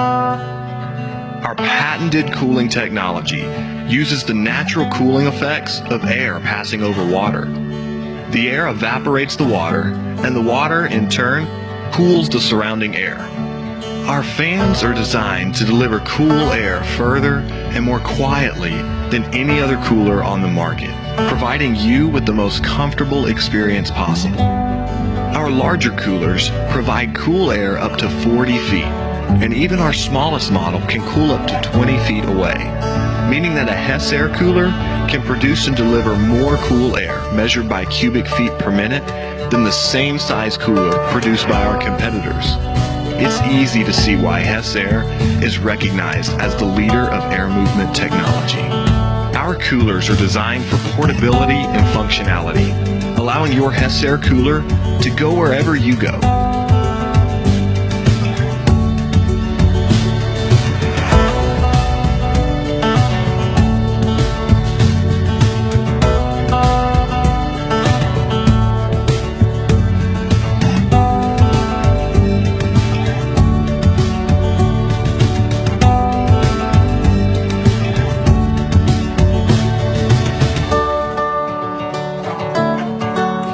Our patented cooling technology uses the natural cooling effects of air passing over water. The air evaporates the water, and the water, in turn, cools the surrounding air. Our fans are designed to deliver cool air further and more quietly than any other cooler on the market, providing you with the most comfortable experience possible. Our larger coolers provide cool air up to 40 feet, and even our smallest model can cool up to 20 feet away, meaning that a Hessaire cooler can produce and deliver more cool air measured by cubic feet per minute than the same size cooler produced by our competitors. It's easy to see why Hessaire is recognized as the leader of air movement technology. Our coolers are designed for portability and functionality, allowing your Hessaire cooler to go wherever you go.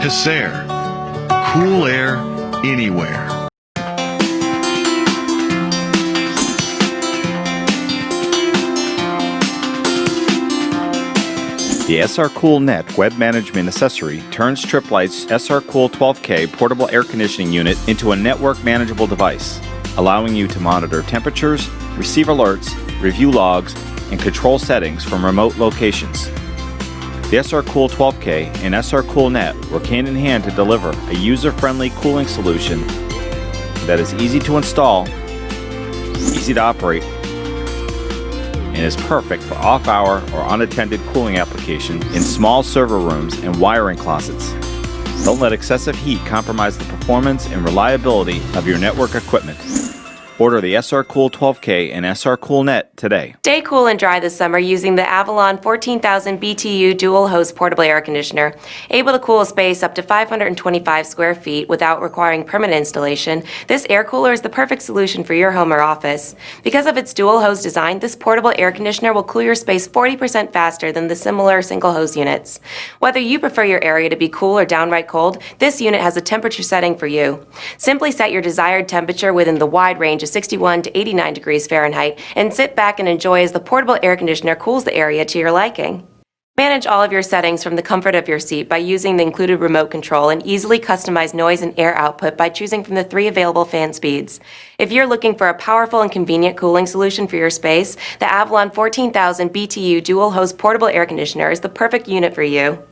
Hessaire, cool air anywhere. The SR Cool Net web management accessory turns Tripp Lite's SR Cool 12K portable air conditioning unit into a network manageable device, allowing you to monitor temperatures, receive alerts, review logs, and control settings from remote locations. The SR Cool 12K and SR Cool Net work hand in hand to deliver a user-friendly cooling solution that is easy to install, easy to operate, and is perfect for off-hour or unattended cooling application in small server rooms and wiring closets. Don't let excessive heat compromise the performance and reliability of your network equipment. Order the SR Cool 12K and SR Cool Net today. Stay cool and dry this summer using the Avallon 14,000 BTU dual hose portable air conditioner. Able to cool a space up to 525 square feet without requiring permanent installation, this air cooler is the perfect solution for your home or office. Because of its dual hose design, this portable air conditioner will cool your space 40% faster than the similar single hose units. Whether you prefer your area to be cool or downright cold, this unit has a temperature setting for you. Simply set your desired temperature within the wide range of 61 to 89 degrees Fahrenheit and sit back and enjoy as the portable air conditioner cools the area to your liking. Manage all of your settings from the comfort of your seat by using the included remote control and easily customize noise and air output by choosing from the 3 available fan speeds. If you're looking for a powerful and convenient cooling solution for your space, the Avallon 14,000 BTU dual hose portable air conditioner is the perfect unit for you.